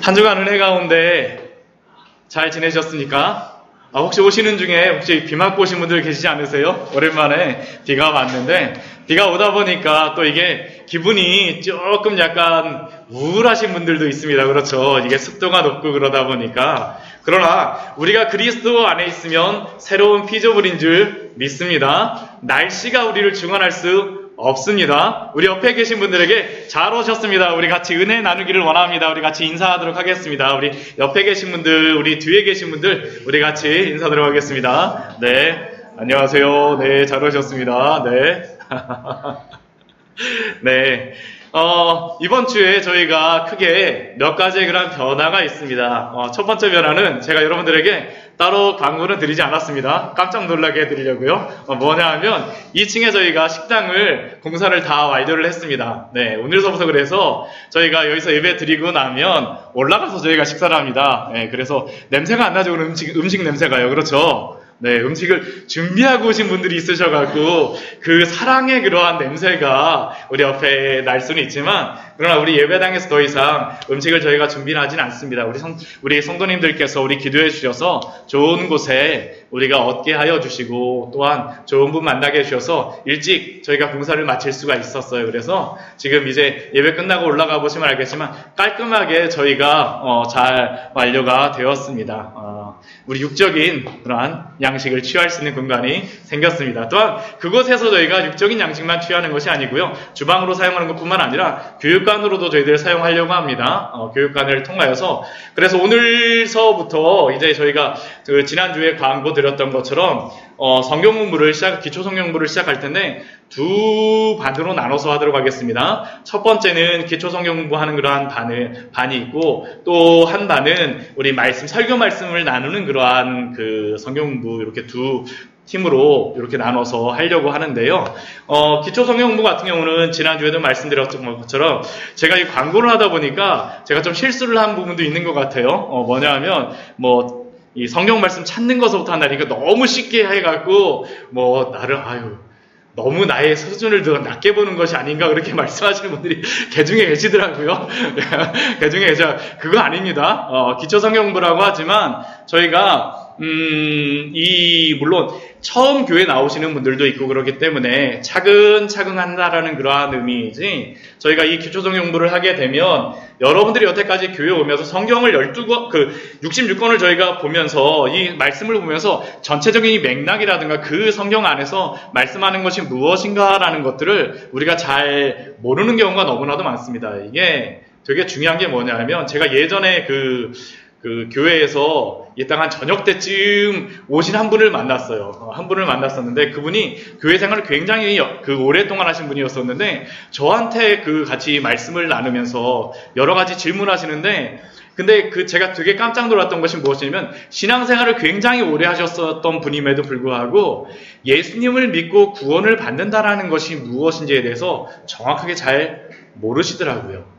한 주간 은혜 가운데 잘 지내셨습니까? 혹시 오시는 중에 혹시 비 맞고 오신 분들 계시지 않으세요? 오랜만에 비가 왔는데 비가 오다 보니까 또 이게 기분이 조금 약간 우울하신 분들도 있습니다. 그렇죠? 이게 습도가 높고 그러다 보니까. 그러나 우리가 그리스도 안에 있으면 새로운 피조물인 줄 믿습니다. 날씨가 우리를 중환할 수 없습니다. 우리 옆에 계신 분들에게 잘 오셨습니다. 우리 같이 은혜 나누기를 원합니다. 우리 같이 인사하도록 하겠습니다. 우리 옆에 계신 분들, 우리 뒤에 계신 분들, 우리 같이 인사드리도록 하겠습니다. 네, 안녕하세요. 네, 잘 오셨습니다. 네. 네. 이번 주에 저희가 크게 몇 가지의 그런 변화가 있습니다. 첫 번째 변화는 제가 여러분들에게 따로 광고는 드리지 않았습니다. 깜짝 놀라게 해드리려고요. 뭐냐 하면 2층에 저희가 식당을 공사를 다 완료를 했습니다. 네, 오늘서부터 그래서 저희가 여기서 예배 드리고 나면 올라가서 저희가 식사를 합니다. 네, 그래서 냄새가 안 나죠. 음식 냄새가요. 그렇죠? 네, 음식을 준비하고 오신 분들이 있으셔가지고 그 사랑의 그러한 냄새가 우리 옆에 날 수는 있지만 그러나 우리 예배당에서 더 이상 음식을 저희가 준비는 하진 않습니다. 우리 성도님들께서 우리 기도해 주셔서 좋은 곳에 우리가 얻게 하여 주시고 또한 좋은 분 만나게 해주셔서 일찍 저희가 공사를 마칠 수가 있었어요. 그래서 지금 이제 예배 끝나고 올라가 보시면 알겠지만 깔끔하게 저희가 잘 완료가 되었습니다. 우리 육적인 그러한 양식을 취할 수 있는 공간이 생겼습니다. 또한 그곳에서 저희가 육적인 양식만 취하는 것이 아니고요. 주방으로 사용하는 것뿐만 아니라 교육관으로도 저희들 사용하려고 합니다. 교육관을 통하여서 그래서 오늘서부터 이제 저희가 그 지난주에 광고 드렸던 것처럼 성경 공부를 기초 성경 공부를 시작할 텐데 두 반으로 나눠서 하도록 하겠습니다. 첫 번째는 기초 성경 공부하는 그러한 반이 있고 또 한 반은 우리 설교 말씀을 나누는 그러한 그 성경 공부 이렇게 두 팀으로 이렇게 나눠서 하려고 하는데요. 기초 성경 공부 같은 경우는 지난주에도 말씀드렸던 것처럼 제가 이 광고를 하다 보니까 제가 좀 실수를 한 부분도 있는 것 같아요. 뭐냐 하면 이 성경 말씀 찾는 것부터 한다니까 너무 쉽게 해갖고 너무 나의 수준을 더 낮게 보는 것이 아닌가 그렇게 말씀하시는 분들이 개중에 계시더라고요. 개중에 계셔. 그거 아닙니다. 기초 성경 공부라고 하지만 저희가 물론 처음 교회 나오시는 분들도 있고 그렇기 때문에 차근차근 한다라는 그러한 의미이지 저희가 이 기초 성경 공부를 하게 되면 여러분들이 여태까지 교회 오면서 성경을 66권을 저희가 보면서 이 말씀을 보면서 전체적인 이 맥락이라든가 그 성경 안에서 말씀하는 것이 무엇인가라는 것들을 우리가 잘 모르는 경우가 너무나도 많습니다. 이게 되게 중요한 게 뭐냐면 제가 예전에 그 교회에서 이 땅 한 저녁 때쯤 오신 한 분을 만났어요. 한 분을 만났었는데 그분이 교회 생활을 굉장히 오랫동안 하신 분이었었는데 저한테 같이 말씀을 나누면서 여러 가지 질문하시는데 근데 제가 되게 깜짝 놀랐던 것이 무엇이냐면 신앙생활을 굉장히 오래 하셨었던 분임에도 불구하고 예수님을 믿고 구원을 받는다라는 것이 무엇인지에 대해서 정확하게 잘 모르시더라고요.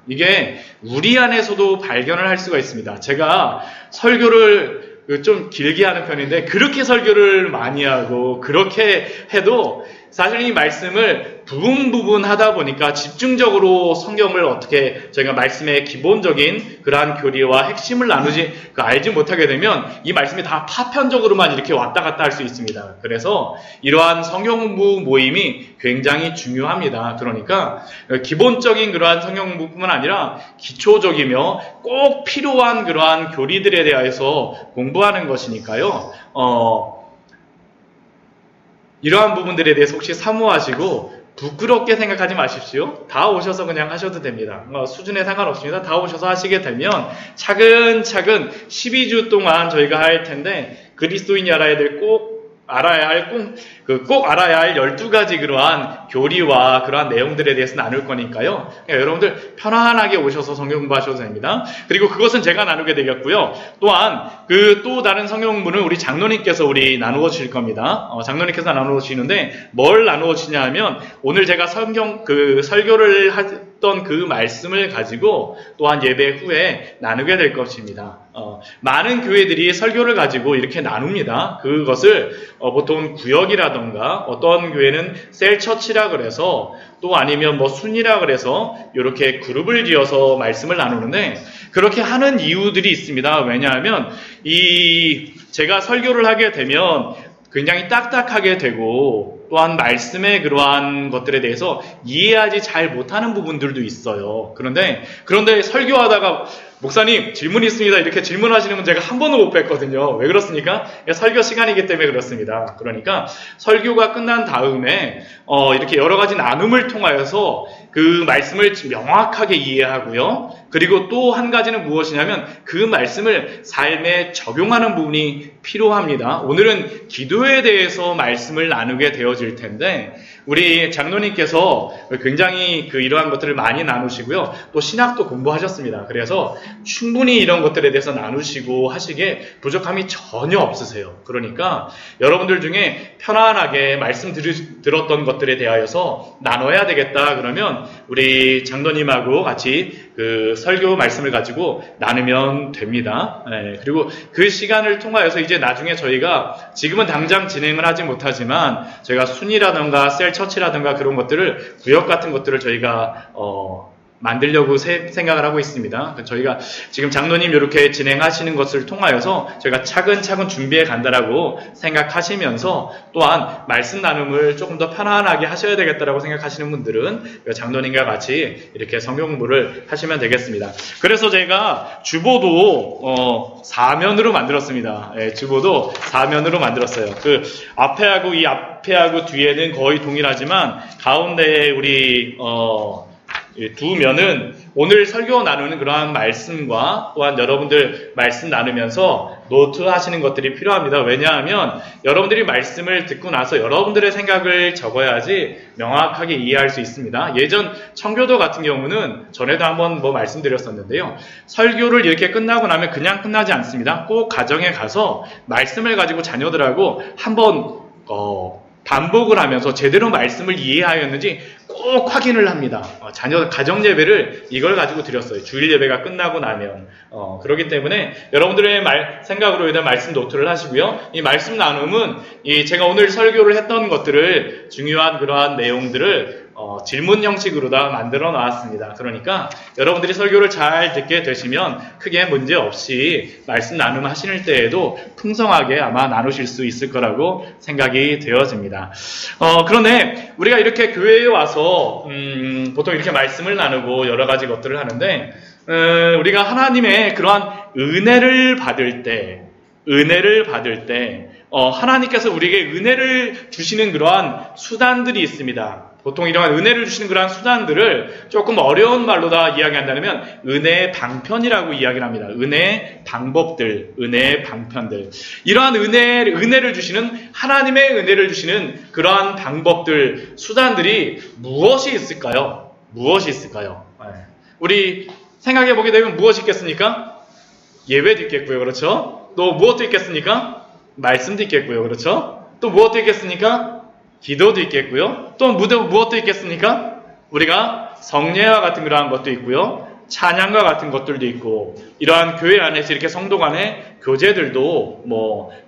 이게 우리 안에서도 발견을 할 수가 있습니다. 제가 설교를 좀 길게 하는 편인데 그렇게 설교를 많이 하고 그렇게 해도 사실 이 말씀을 부분 하다 보니까 집중적으로 성경을 어떻게 저희가 말씀의 기본적인 그러한 교리와 핵심을 알지 못하게 되면 이 말씀이 다 파편적으로만 이렇게 왔다 갔다 할 수 있습니다. 그래서 이러한 성경 공부 모임이 굉장히 중요합니다. 그러니까 기본적인 그러한 성경 공부뿐만 아니라 기초적이며 꼭 필요한 그러한 교리들에 대해서 공부하는 것이니까요. 이러한 부분들에 대해서 혹시 사모하시고 부끄럽게 생각하지 마십시오. 다 오셔서 그냥 하셔도 됩니다. 수준에 상관없습니다. 다 오셔서 하시게 되면 차근차근 12주 동안 저희가 할 텐데 그리스도인이 알아야 할 12가지 그러한 교리와 그러한 내용들에 대해서 나눌 거니까요. 여러분들 편안하게 오셔서 성경 공부하셔도 됩니다. 그리고 그것은 제가 나누게 되겠고요. 또한 또 다른 성경 공부는 우리 장로님께서 나누어 주실 겁니다. 장로님께서 나누어 주시는데 뭘 나누어 주시냐 하면 오늘 제가 설교를 듣던 그 말씀을 가지고 또한 예배 후에 나누게 될 것입니다. 많은 교회들이 설교를 가지고 이렇게 나눕니다. 그것을 보통 구역이라던가 어떤 교회는 셀처치라 그래서 또 아니면 뭐 순이라 그래서 이렇게 그룹을 지어서 말씀을 나누는데 그렇게 하는 이유들이 있습니다. 왜냐하면 제가 설교를 하게 되면 굉장히 딱딱하게 되고 또한 말씀의 그러한 것들에 대해서 이해하지 잘 못하는 부분들도 있어요. 그런데 설교하다가 목사님 질문이 있습니다. 이렇게 질문하시는 분 제가 한 번도 못 뵀거든요. 왜 그렇습니까? 설교 시간이기 때문에 그렇습니다. 그러니까 설교가 끝난 다음에 이렇게 여러 가지 나눔을 통하여서 그 말씀을 명확하게 이해하고요. 그리고 또 한 가지는 무엇이냐면 그 말씀을 삶에 적용하는 부분이 필요합니다. 오늘은 기도에 대해서 말씀을 나누게 되어질 텐데 우리 장로님께서 굉장히 이러한 것들을 많이 나누시고요. 또 신학도 공부하셨습니다. 그래서 충분히 이런 것들에 대해서 나누시고 하시기에 부족함이 전혀 없으세요. 그러니까 여러분들 중에 편안하게 말씀 들었던 것들에 대하여서 나눠야 되겠다 그러면 우리 장로님하고 같이 그 설교 말씀을 가지고 나누면 됩니다. 네, 그리고 그 시간을 통하여서 이제 나중에 저희가 지금은 당장 진행을 하지 못하지만 저희가 순이라든가 셀처치라든가 그런 것들을 구역 같은 것들을 저희가 만들려고 생각을 하고 있습니다. 저희가 지금 장로님 이렇게 진행하시는 것을 통하여서 저희가 차근차근 준비해 간다라고 생각하시면서 또한 말씀 나눔을 조금 더 편안하게 하셔야 되겠다라고 생각하시는 분들은 장로님과 같이 이렇게 성경 공부를 하시면 되겠습니다. 그래서 제가 주보도 사면으로 만들었습니다. 예, 주보도 사면으로 만들었어요. 그 앞에하고 이 앞에하고 뒤에는 거의 동일하지만 가운데에 우리 두 면은 오늘 설교 나누는 그러한 말씀과 또한 여러분들 말씀 나누면서 노트 하시는 것들이 필요합니다. 왜냐하면 여러분들이 말씀을 듣고 나서 여러분들의 생각을 적어야지 명확하게 이해할 수 있습니다. 예전 청교도 같은 경우는 전에도 한번 말씀드렸었는데요. 설교를 이렇게 끝나고 나면 그냥 끝나지 않습니다. 꼭 가정에 가서 말씀을 가지고 자녀들하고 한번 반복을 하면서 제대로 말씀을 이해하였는지 꼭 확인을 합니다. 자녀 가정 예배를 이걸 가지고 드렸어요. 주일 예배가 끝나고 나면 그렇기 때문에 여러분들의 생각으로 일단 말씀 노트를 하시고요. 이 말씀 나눔은 제가 오늘 설교를 했던 것들을 중요한 그러한 내용들을 질문 형식으로 다 만들어 놨습니다. 그러니까 여러분들이 설교를 잘 듣게 되시면 크게 문제 없이 말씀 나눔 하실 때에도 풍성하게 아마 나누실 수 있을 거라고 생각이 되어집니다. 그런데 우리가 이렇게 교회에 와서 보통 이렇게 말씀을 나누고 여러 가지 것들을 하는데 우리가 하나님의 그러한 은혜를 받을 때 하나님께서 우리에게 은혜를 주시는 그러한 수단들이 있습니다. 보통 이러한 은혜를 주시는 그러한 수단들을 조금 어려운 말로 다 이야기한다면 은혜의 방편이라고 이야기를 합니다. 은혜의 방법들, 은혜의 방편들. 이러한 은혜를 주시는 하나님의 은혜를 주시는 그러한 방법들, 수단들이 무엇이 있을까요? 우리 생각해 보게 되면 무엇이 있겠습니까? 예배도 있겠고요. 그렇죠? 또 무엇도 있겠습니까? 말씀도 있겠고요. 그렇죠? 또 무엇도 있겠습니까? 기도도 있겠고요. 또 무엇도 있겠습니까? 우리가 성례와 같은 그러한 것도 있고요. 찬양과 같은 것들도 있고 이러한 교회 안에서 이렇게 성도 간의 교제들도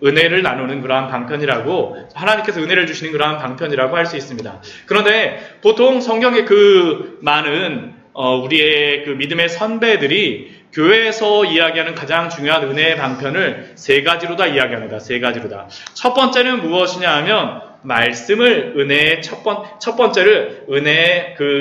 은혜를 나누는 그러한 방편이라고 하나님께서 은혜를 주시는 그러한 방편이라고 할 수 있습니다. 그런데 보통 성경의 그 많은 우리의 그 믿음의 선배들이 교회에서 이야기하는 가장 중요한 은혜의 방편을 세 가지로 다 이야기합니다. 세 가지로 다. 첫 번째는 무엇이냐 하면 말씀을 은혜의 첫 번째를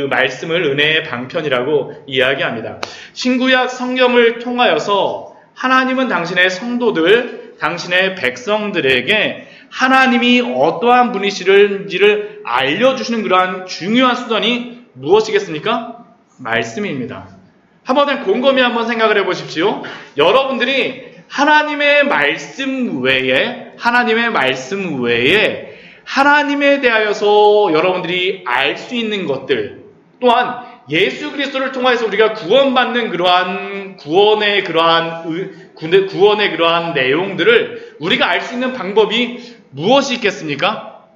말씀을 은혜의 방편이라고 이야기합니다. 신구약 성경을 통하여서 하나님은 당신의 성도들, 당신의 백성들에게 하나님이 어떠한 분이시는지를 알려주시는 그러한 중요한 수단이 무엇이겠습니까? 말씀입니다. 한번 곰곰이 한번 생각을 해보십시오. 여러분들이 하나님의 말씀 외에 하나님에 대하여서 여러분들이 알 수 있는 것들 또한 예수 그리스도를 통해서 우리가 구원받는 구원의 그러한 내용들을 우리가 알 수 있는 방법이 무엇이 있겠습니까?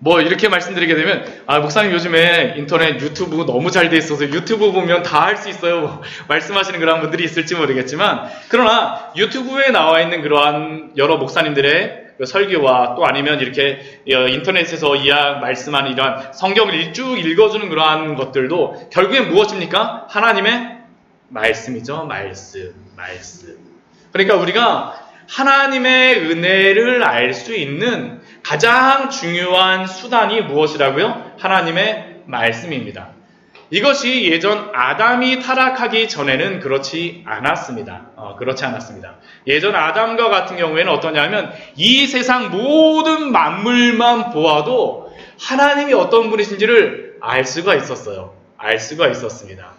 뭐 이렇게 말씀드리게 되면 목사님 요즘에 인터넷 유튜브 너무 잘 돼 있어서 유튜브 보면 다 할 수 있어요 말씀하시는 그런 분들이 있을지 모르겠지만, 그러나 유튜브에 나와 있는 그러한 여러 목사님들의 설교와 또 아니면 이렇게 인터넷에서 말씀하는 이러한 성경을 쭉 읽어주는 그러한 것들도 결국엔 무엇입니까? 하나님의 말씀이죠. 말씀. 그러니까 우리가 하나님의 은혜를 알 수 있는 가장 중요한 수단이 무엇이라고요? 하나님의 말씀입니다. 이것이 예전 아담이 타락하기 전에는 그렇지 않았습니다. 예전 아담과 같은 경우에는 어떠냐면 이 세상 모든 만물만 보아도 하나님이 어떤 분이신지를 알 수가 있었어요. 알 수가 있었습니다.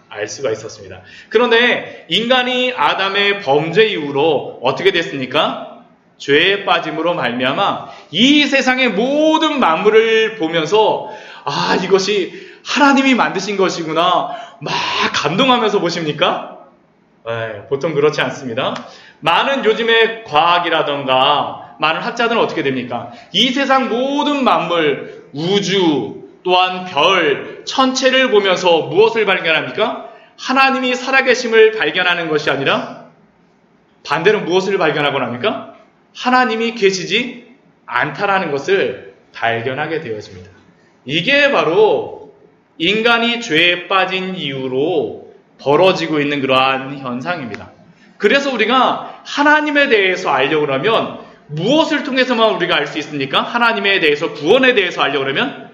그런데 인간이 아담의 범죄 이후로 어떻게 됐습니까? 죄에 빠짐으로 말미암아 이 세상의 모든 만물을 보면서 이것이 하나님이 만드신 것이구나 막 감동하면서 보십니까? 보통 그렇지 않습니다. 많은 요즘의 과학이라던가 많은 학자들은 어떻게 됩니까? 이 세상 모든 만물, 우주, 또한 별, 천체를 보면서 무엇을 발견합니까? 하나님이 살아계심을 발견하는 것이 아니라 반대로 무엇을 발견하곤 합니까? 하나님이 계시지 않다라는 것을 발견하게 되어집니다. 이게 바로 인간이 죄에 빠진 이후로 벌어지고 있는 그러한 현상입니다. 그래서 우리가 하나님에 대해서 알려고 하면 무엇을 통해서만 우리가 알 수 있습니까? 하나님에 대해서, 구원에 대해서 알려고 하면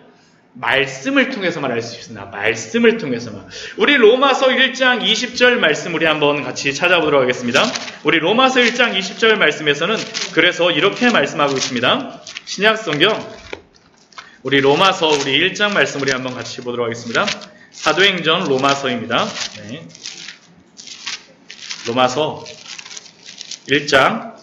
말씀을 통해서만 알 수 있습니다. 말씀을 통해서만. 우리 로마서 1장 20절 말씀 우리 한번 같이 찾아보도록 하겠습니다. 우리 로마서 1장 20절 말씀에서는 그래서 이렇게 말씀하고 있습니다. 신약성경 우리 로마서 우리 1장 말씀 우리 한번 같이 보도록 하겠습니다. 사도행전 로마서입니다. 로마서 1장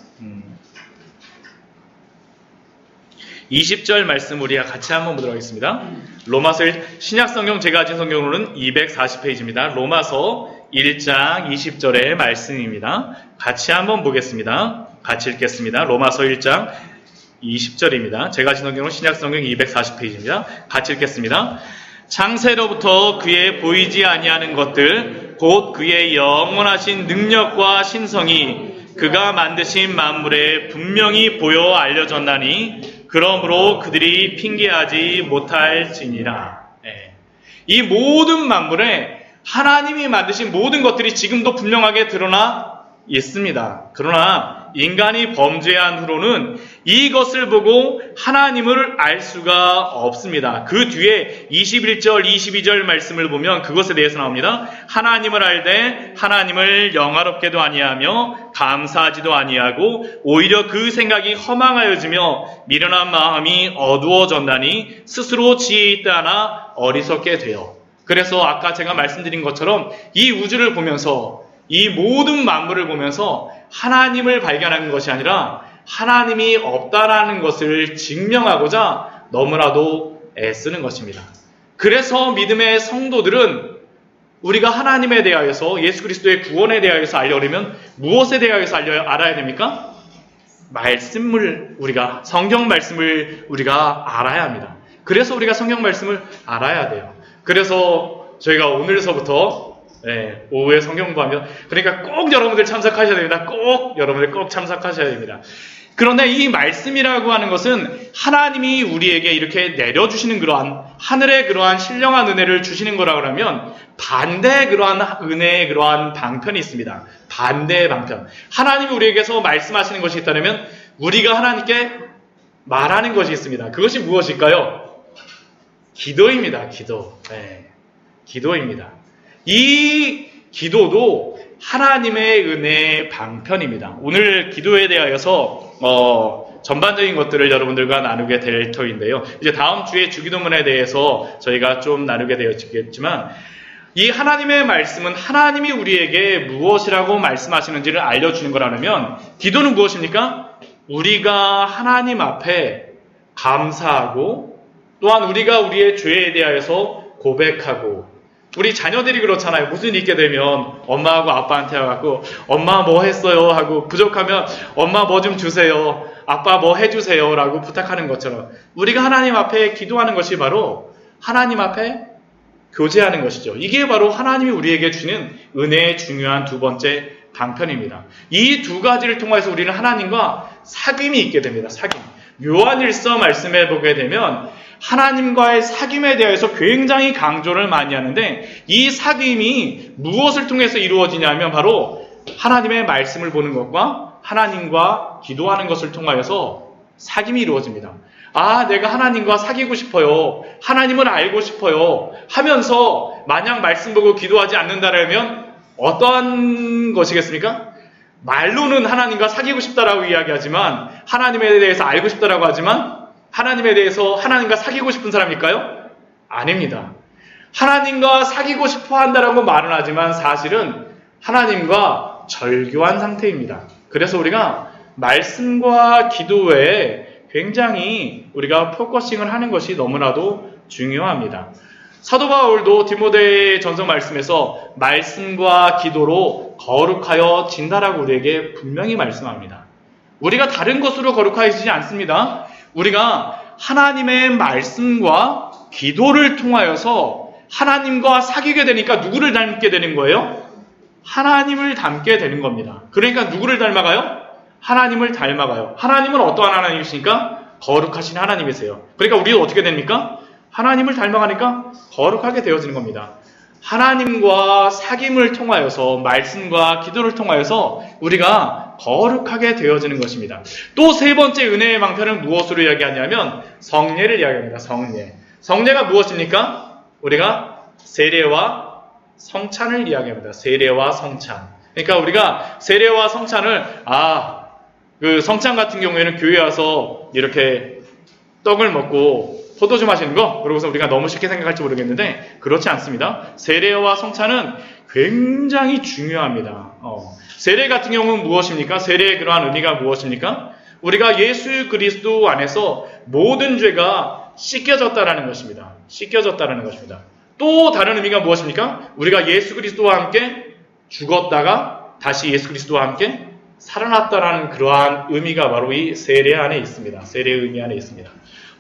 20절 말씀 우리 같이 한번 보도록 하겠습니다. 로마서 신약성경 제가 가진 성경으로는 240페이지입니다. 로마서 1장 20절의 말씀입니다. 같이 한번 보겠습니다. 같이 읽겠습니다. 로마서 1장 20절입니다. 제가 가진 성경은 신약성경 240페이지입니다. 같이 읽겠습니다. 창세로부터 그의 보이지 아니하는 것들 곧 그의 영원하신 능력과 신성이 그가 만드신 만물에 분명히 보여 알려졌나니 그러므로 그들이 핑계하지 못할지니라. 이 모든 만물에 하나님이 만드신 모든 것들이 지금도 분명하게 드러나 있습니다. 그러나 인간이 범죄한 후로는 이것을 보고 하나님을 알 수가 없습니다. 그 뒤에 21절, 22절 말씀을 보면 그것에 대해서 나옵니다. 하나님을 알되 하나님을 영화롭게도 아니하며 감사하지도 아니하고 오히려 그 생각이 허망하여지며 미련한 마음이 어두워졌나니 스스로 지혜 있다 하나 어리석게 되어. 그래서 아까 제가 말씀드린 것처럼 이 우주를 보면서 이 모든 만물을 보면서 하나님을 발견하는 것이 아니라 하나님이 없다라는 것을 증명하고자 너무나도 애쓰는 것입니다. 그래서 믿음의 성도들은 우리가 하나님에 대하여서 예수 그리스도의 구원에 대하여서 알려면 무엇에 대하여서 알아야 됩니까? 성경 말씀을 우리가 알아야 합니다. 그래서 우리가 성경 말씀을 알아야 돼요. 그래서 저희가 오늘서부터 오후에 성경 공부하면 그러니까 꼭 여러분들 참석하셔야 됩니다. 여러분들 꼭 참석하셔야 됩니다. 그런데 이 말씀이라고 하는 것은 하나님이 우리에게 이렇게 내려주시는 그러한 하늘의 그러한 신령한 은혜를 주시는 거라 그러면 반대의 그러한 은혜의 그러한 방편이 있습니다. 반대의 방편. 하나님이 우리에게서 말씀하시는 것이 있다면 우리가 하나님께 말하는 것이 있습니다. 그것이 무엇일까요? 기도입니다. 기도입니다. 이 기도도 하나님의 은혜의 방편입니다. 오늘 기도에 대하여서 전반적인 것들을 여러분들과 나누게 될 터인데요. 이제 다음 주에 주기도문에 대해서 저희가 좀 나누게 되었겠지만 이 하나님의 말씀은 하나님이 우리에게 무엇이라고 말씀하시는지를 알려주는 거라면 기도는 무엇입니까? 우리가 하나님 앞에 감사하고 또한 우리가 우리의 죄에 대하여서 고백하고 우리 자녀들이 그렇잖아요. 무슨 일 있게 되면 엄마하고 아빠한테 와갖고 엄마 뭐 했어요? 하고 부족하면 엄마 뭐 좀 주세요. 아빠 뭐 해주세요. 라고 부탁하는 것처럼 우리가 하나님 앞에 기도하는 것이 바로 하나님 앞에 교제하는 것이죠. 이게 바로 하나님이 우리에게 주는 은혜의 중요한 두 번째 방편입니다. 이 두 가지를 통해서 우리는 하나님과 사귐이 있게 됩니다. 사귐. 요한일서 말씀해 보게 되면 하나님과의 사귐에 대해서 굉장히 강조를 많이 하는데 이 사귐이 무엇을 통해서 이루어지냐면 바로 하나님의 말씀을 보는 것과 하나님과 기도하는 것을 통하여서 사귐이 이루어집니다. 아, 내가 하나님과 사귀고 싶어요. 하나님을 알고 싶어요. 하면서 만약 말씀 보고 기도하지 않는다면 어떠한 것이겠습니까? 말로는 하나님과 사귀고 싶다라고 이야기하지만 하나님에 대해서 알고 싶다라고 하지만 하나님에 대해서 하나님과 사귀고 싶은 사람일까요? 아닙니다. 하나님과 사귀고 싶어 한다라고 말은 하지만 사실은 하나님과 절교한 상태입니다. 그래서 우리가 말씀과 기도 외에 굉장히 우리가 포커싱을 하는 것이 너무나도 중요합니다. 사도 바울도 디모데 전서 말씀에서 말씀과 기도로 거룩하여 진다라고 우리에게 분명히 말씀합니다. 우리가 다른 것으로 거룩하여지지 않습니다. 우리가 하나님의 말씀과 기도를 통하여서 하나님과 사귀게 되니까 누구를 닮게 되는 거예요? 하나님을 닮게 되는 겁니다. 그러니까 누구를 닮아가요? 하나님을 닮아가요. 하나님은 어떠한 하나님이십니까? 거룩하신 하나님이세요. 그러니까 우리도 어떻게 됩니까? 하나님을 닮아가니까 거룩하게 되어지는 겁니다. 하나님과 사귐을 통하여서 말씀과 기도를 통하여서 우리가 거룩하게 되어지는 것입니다. 또 세 번째 은혜의 방편은 무엇으로 이야기하냐면 성례를 이야기합니다. 성례. 성례가 무엇입니까? 우리가 세례와 성찬을 이야기합니다. 세례와 성찬. 그러니까 우리가 세례와 성찬을 그 성찬 같은 경우에는 교회 와서 이렇게 떡을 먹고 포도주 마시는 거? 그러고서 우리가 너무 쉽게 생각할지 모르겠는데 그렇지 않습니다. 세례와 성찬은 굉장히 중요합니다. 세례 같은 경우는 무엇입니까? 세례의 그러한 의미가 무엇입니까? 우리가 예수 그리스도 안에서 모든 죄가 씻겨졌다라는 것입니다. 씻겨졌다라는 것입니다. 또 다른 의미가 무엇입니까? 우리가 예수 그리스도와 함께 죽었다가 다시 예수 그리스도와 함께 살아났다라는 그러한 의미가 바로 이 세례 안에 있습니다. 세례의 의미 안에 있습니다.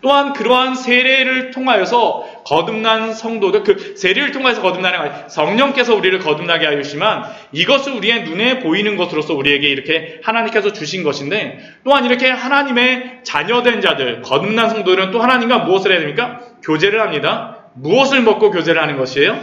또한 그러한 세례를 통하여서 거듭난 성도들, 그 세례를 통해서 거듭나는 게 아니라 성령께서 우리를 거듭나게 하시지만 이것을 우리의 눈에 보이는 것으로서 우리에게 이렇게 하나님께서 주신 것인데 또한 이렇게 하나님의 자녀된 자들, 거듭난 성도들은 또 하나님과 무엇을 해야 됩니까? 교제를 합니다. 무엇을 먹고 교제를 하는 것이에요?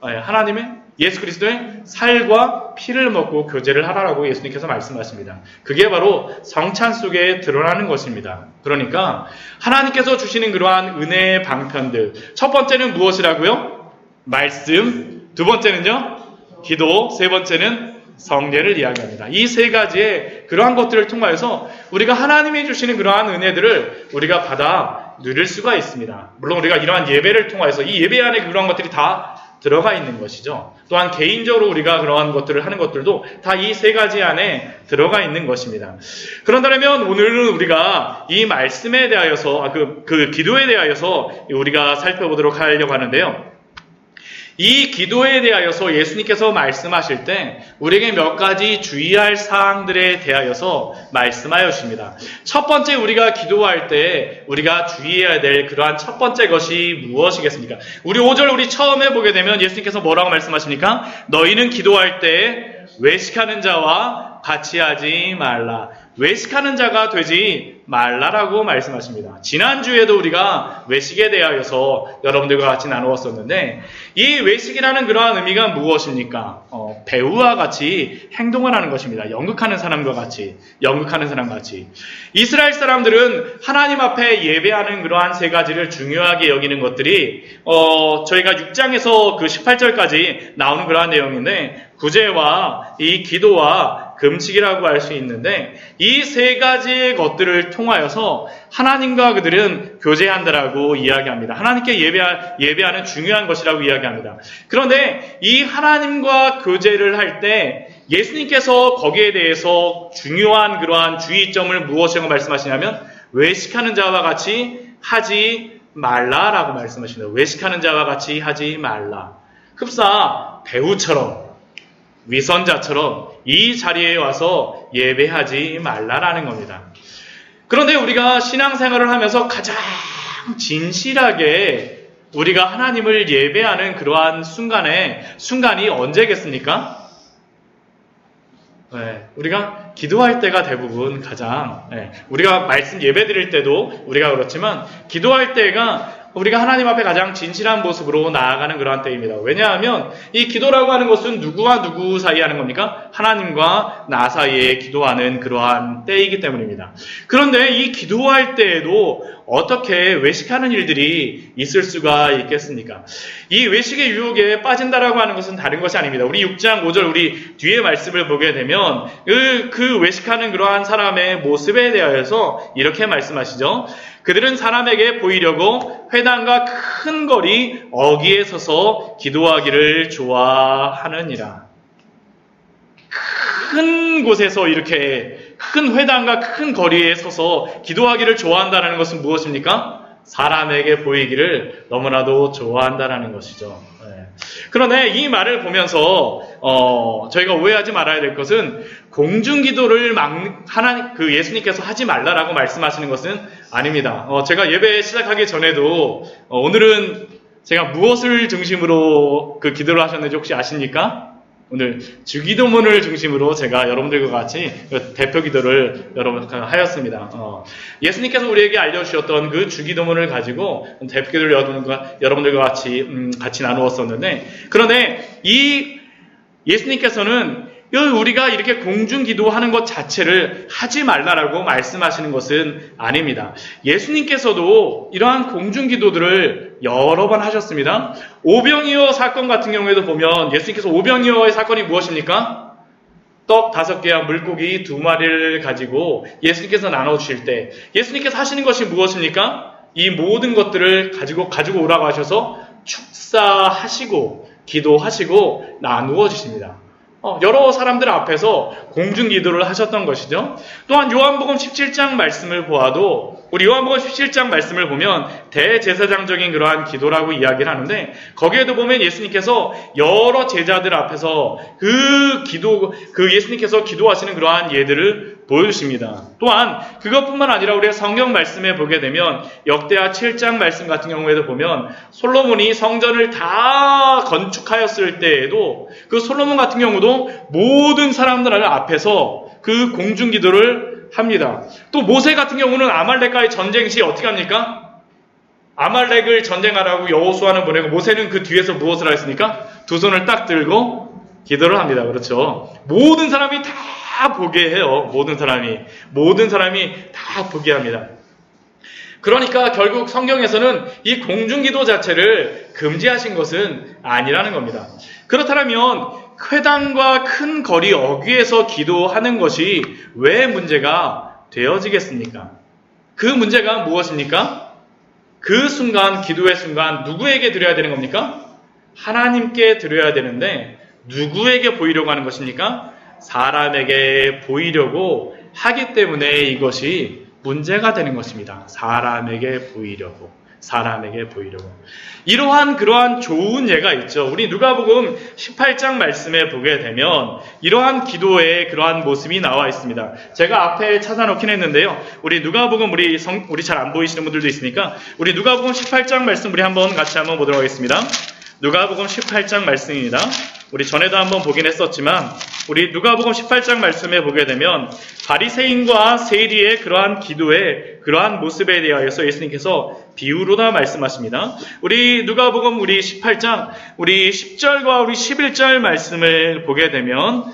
하나님의 예수 그리스도의 살과 피를 먹고 교제를 하라고 예수님께서 말씀하십니다. 그게 바로 성찬 속에 드러나는 것입니다. 그러니까 하나님께서 주시는 그러한 은혜의 방편들, 첫 번째는 무엇이라고요? 말씀. 두 번째는요? 기도. 세 번째는 성례를 이야기합니다. 이 세 가지의 그러한 것들을 통하여서 우리가 하나님이 주시는 그러한 은혜들을 우리가 받아 누릴 수가 있습니다. 물론 우리가 이러한 예배를 통하여서 이 예배 안에 그러한 것들이 다 들어가 있는 것이죠. 또한 개인적으로 우리가 그러한 것들을 하는 것들도 다 이 세 가지 안에 들어가 있는 것입니다. 그런다면 오늘은 우리가 이 말씀에 대하여서 그 기도에 대하여서 우리가 살펴보도록 하려고 하는데요. 이 기도에 대하여서 예수님께서 말씀하실 때 우리에게 몇 가지 주의할 사항들에 대하여서 말씀하여 주십니다. 첫 번째 우리가 기도할 때 우리가 주의해야 될 그러한 첫 번째 것이 무엇이겠습니까? 우리 5절 우리 처음에 보게 되면 예수님께서 뭐라고 말씀하십니까? 너희는 기도할 때 외식하는 자와 같이 하지 말라. 외식하는 자가 되지 말라라고 말씀하십니다. 지난주에도 우리가 외식에 대하여서 여러분들과 같이 나누었었는데 이 외식이라는 그러한 의미가 무엇입니까? 배우와 같이 행동을 하는 것입니다. 연극하는 사람과 같이. 이스라엘 사람들은 하나님 앞에 예배하는 그러한 세 가지를 중요하게 여기는 것들이 저희가 6장에서 그 18절까지 나오는 그러한 내용인데 구제와 이 기도와 금식이라고 할 수 있는데 이 세 가지의 것들을 통하여서 하나님과 그들은 교제한다라고 이야기합니다. 하나님께 예배하는 중요한 것이라고 이야기합니다. 그런데 이 하나님과 교제를 할 때 예수님께서 거기에 대해서 중요한 그러한 주의점을 무엇이라고 말씀하시냐면 외식하는 자와 같이 하지 말라라고 말씀하십니다. 외식하는 자와 같이 하지 말라. 흡사 배우처럼 위선자처럼 이 자리에 와서 예배하지 말라라는 겁니다. 그런데 우리가 신앙생활을 하면서 가장 진실하게 우리가 하나님을 예배하는 그러한 순간이 언제겠습니까? 네, 우리가 기도할 때가 대부분 가장, 우리가 말씀 예배 드릴 때도 우리가 그렇지만 기도할 때가 우리가 하나님 앞에 가장 진실한 모습으로 나아가는 그러한 때입니다. 왜냐하면 이 기도라고 하는 것은 누구와 누구 사이에 하는 겁니까? 하나님과 나 사이에 기도하는 그러한 때이기 때문입니다. 그런데 이 기도할 때에도 어떻게 외식하는 일들이 있을 수가 있겠습니까? 이 외식의 유혹에 빠진다라고 하는 것은 다른 것이 아닙니다. 우리 6장 5절 우리 뒤에 말씀을 보게 되면 그 외식하는 그러한 사람의 모습에 대하여서 이렇게 말씀하시죠. 그들은 사람에게 보이려고 회당과 큰 거리 어귀에 서서 기도하기를 좋아하느니라. 큰 곳에서 이렇게 큰 회당과 큰 거리에 서서 기도하기를 좋아한다는 것은 무엇입니까? 사람에게 보이기를 너무나도 좋아한다는 것이죠. 그런데 이 말을 보면서 저희가 오해하지 말아야 될 것은 공중기도를 예수님께서 하지 말라라고 말씀하시는 것은 아닙니다. 제가 예배 시작하기 전에도 오늘은 제가 무엇을 중심으로 그 기도를 하셨는지 혹시 아십니까? 오늘 주기도문을 중심으로 제가 여러분들과 같이 대표 기도를 하였습니다. 예수님께서 우리에게 알려주셨던 그 주기도문을 가지고 대표 기도를 여러분들과 같이 나누었었는데, 그런데 이 예수님께서는 우리가 이렇게 공중기도하는 것 자체를 하지 말라라고 말씀하시는 것은 아닙니다. 예수님께서도 이러한 공중기도들을 여러 번 하셨습니다. 오병이어 사건 같은 경우에도 보면 예수님께서 오병이어의 사건이 무엇입니까? 떡 5개와 물고기 2마리를 가지고 예수님께서 나눠주실 때 예수님께서 하시는 것이 무엇입니까? 이 모든 것들을 가지고 오라고 하셔서 축사하시고 기도하시고 나누어 주십니다. 여러 사람들 앞에서 공중기도를 하셨던 것이죠. 또한 요한복음 17장 말씀을 보아도 우리 요한복음 17장 말씀을 보면 대제사장적인 그러한 기도라고 이야기를 하는데, 거기에도 보면 예수님께서 여러 제자들 앞에서 예수님께서 기도하시는 그러한 예들을 보여주십니다. 또한 그것뿐만 아니라 우리가 성경 말씀에 보게 되면 역대하 7장 말씀 같은 경우에도 보면 솔로몬이 성전을 다 건축하였을 때에도 그 솔로몬 같은 경우도 모든 사람들 앞에서 그 공중기도를 합니다. 또 모세 같은 경우는 아말렉과의 전쟁 시 어떻게 합니까? 아말렉을 전쟁하라고 여호수아는 보내고 모세는 그 뒤에서 무엇을 하였습니까? 두 손을 딱 들고 기도를 합니다. 그렇죠? 모든 사람이 다 보게 해요. 모든 사람이 다 보게 합니다. 그러니까 결국 성경에서는 이 공중기도 자체를 금지하신 것은 아니라는 겁니다. 그렇다면 회당과 큰 거리 어귀에서 기도하는 것이 왜 문제가 되어지겠습니까? 그 문제가 무엇입니까? 그 순간, 기도의 순간 누구에게 드려야 되는 겁니까? 하나님께 드려야 되는데 누구에게 보이려고 하는 것입니까? 사람에게 보이려고 하기 때문에 이것이 문제가 되는 것입니다. 사람에게 보이려고. 그러한 좋은 예가 있죠. 우리 누가복음 18장 말씀에 보게 되면 이러한 기도의 그러한 모습이 나와 있습니다. 제가 앞에 찾아놓긴 했는데요. 우리 누가복음 우리 잘 안 보이시는 분들도 있으니까 우리 누가복음 18장 말씀 우리 같이 한번 보도록 하겠습니다. 누가복음 18장 말씀입니다. 우리 전에도 한번 보긴 했었지만 우리 누가복음 18장 말씀에 보게 되면 바리새인과 세리의 그러한 기도의 그러한 모습에 대하여서 예수님께서 비유로다 말씀하십니다. 우리 누가복음 우리 18장 우리 10절과 우리 11절 말씀을 보게 되면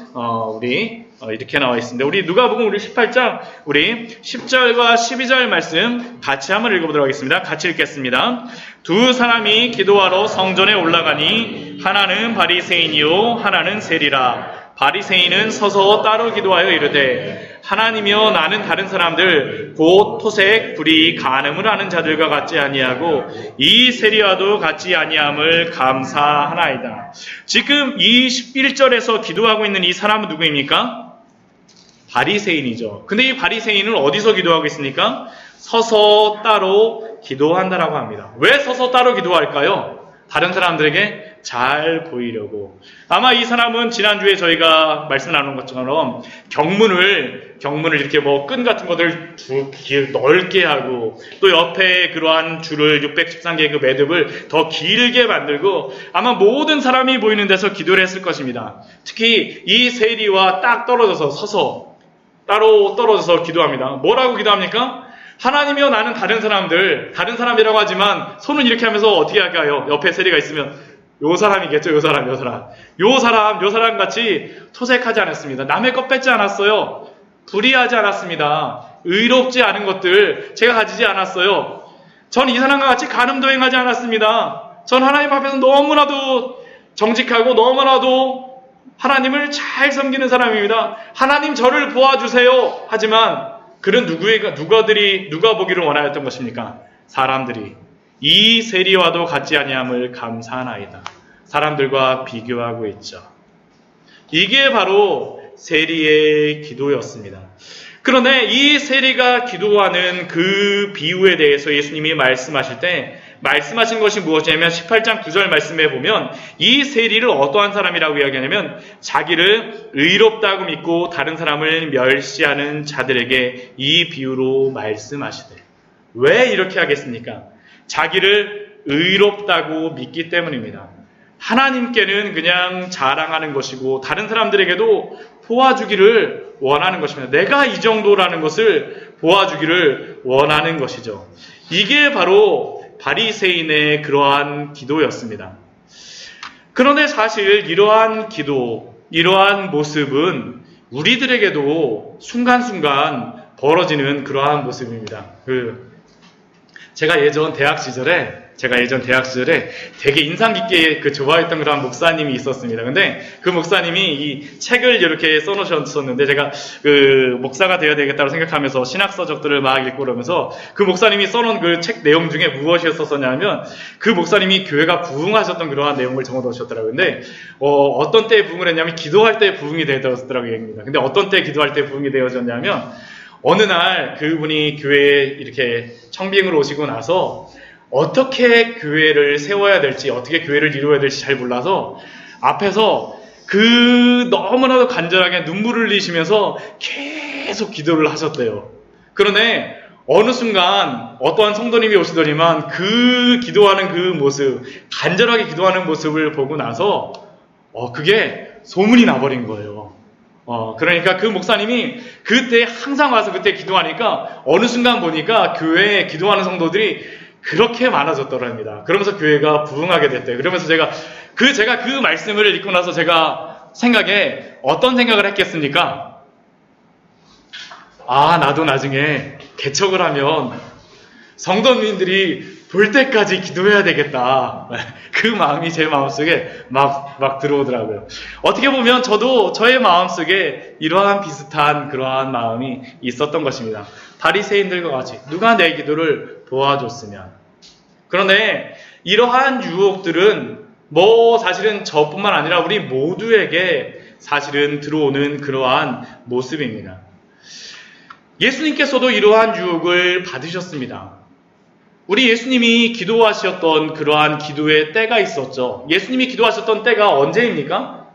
이렇게 나와 있습니다. 우리 누가복음 우리 18장 우리 10절과 12절 말씀 같이 한번 읽어보도록 하겠습니다. 같이 읽겠습니다. 두 사람이 기도하러 성전에 올라가니 하나는 바리새인이요 하나는 세리라. 바리새인은 서서 따로 기도하여 이르되 하나님이여 나는 다른 사람들 곧 토색, 불의, 간음을 하는 자들과 같지 아니하고 이 세리와도 같지 아니함을 감사하나이다. 지금 이 11절에서 기도하고 있는 이 사람은 누구입니까? 바리새인이죠. 근데 이 바리새인은 어디서 기도하고 있습니까? 서서 따로 기도한다라고 합니다. 왜 서서 따로 기도할까요? 다른 사람들에게 잘 보이려고. 아마 이 사람은 지난주에 저희가 말씀 나눈 것처럼 경문을 이렇게 뭐 끈 같은 것들 넓게 하고, 또 옆에 그러한 줄을 613개의 그 매듭을 더 길게 만들고, 아마 모든 사람이 보이는 데서 기도를 했을 것입니다. 특히 이 세리와 딱 떨어져서 따로 떨어져서 기도합니다. 뭐라고 기도합니까? 하나님이여, 나는 다른 사람이라고 하지만 손은 이렇게 하면서 어떻게 할까요? 옆에 세리가 있으면 요 사람이겠죠. 요 사람 같이 토색하지 않았습니다. 남의 것 뺏지 않았어요. 불의하지 않았습니다. 의롭지 않은 것들 제가 가지지 않았어요. 전 이 사람과 같이 간음도행하지 않았습니다. 전 하나님 앞에서 너무나도 정직하고 너무나도 하나님을 잘 섬기는 사람입니다. 하나님 저를 보아주세요. 하지만 그는 누가 보기를 원하였던 것입니까? 사람들이. 이 세리와도 같지 아니함을 감사하나이다. 사람들과 비교하고 있죠. 이게 바로 세리의 기도였습니다. 그런데 이 세리가 기도하는 그 비유에 대해서 예수님이 말씀하신 것이 무엇이냐면 18장 9절 말씀에 보면 이 세리를 어떠한 사람이라고 이야기하냐면 자기를 의롭다고 믿고 다른 사람을 멸시하는 자들에게 이 비유로 말씀하시되. 왜 이렇게 하겠습니까? 자기를 의롭다고 믿기 때문입니다. 하나님께는 그냥 자랑하는 것이고 다른 사람들에게도 보아주기를 원하는 것입니다. 내가 이 정도라는 것을 보아주기를 원하는 것이죠. 이게 바로 바리새인의 그러한 기도였습니다. 그런데 사실 이러한 기도, 이러한 모습은 우리들에게도 순간순간 벌어지는 그러한 모습입니다. 제가 예전 대학 시절에 되게 인상 깊게 좋아했던 그런 목사님이 있었습니다. 근데 그 목사님이 이 책을 이렇게 써놓으셨었는데 제가 목사가 되어야 되겠다고 생각하면서 신학서적들을 막 읽고 그러면서 그 목사님이 써놓은 그 책 내용 중에 무엇이었었냐면 그 목사님이 교회가 부흥하셨던 그러한 내용을 적어놓으셨더라고요. 근데 어떤 때에 부흥을 했냐면 기도할 때 부흥이 되었더라고요. 얘기입니다. 근데 어떤 때 기도할 때 부흥이 되어졌냐면 어느 날 그분이 교회에 이렇게 청빙을 오시고 나서 어떻게 교회를 세워야 될지, 어떻게 교회를 이루어야 될지 잘 몰라서 앞에서 너무나도 간절하게 눈물을 흘리시면서 계속 기도를 하셨대요. 그런데 어느 순간 어떠한 성도님이 오시더니만 기도하는 그 모습, 간절하게 기도하는 모습을 보고 나서 그게 소문이 나버린 거예요. 그러니까 그 목사님이 그때 항상 와서 그때 기도하니까 어느 순간 보니까 교회에 기도하는 성도들이 그렇게 많아졌더랍니다. 그러면서 교회가 부흥하게 됐대요. 그러면서 제가 그 말씀을 읽고 나서 제가 어떤 생각을 했겠습니까? 나도 나중에 개척을 하면 성도님들이 볼 때까지 기도해야 되겠다. 그 마음이 제 마음속에 막 들어오더라고요. 어떻게 보면 저도 저의 마음속에 이러한 비슷한 그러한 마음이 있었던 것입니다. 바리새인들과 같이 누가 내 기도를 도와줬으면. 그런데 이러한 유혹들은 사실은 저뿐만 아니라 우리 모두에게 사실은 들어오는 그러한 모습입니다. 예수님께서도 이러한 유혹을 받으셨습니다. 우리 예수님이 기도하셨던 그러한 기도의 때가 있었죠. 예수님이 기도하셨던 때가 언제입니까?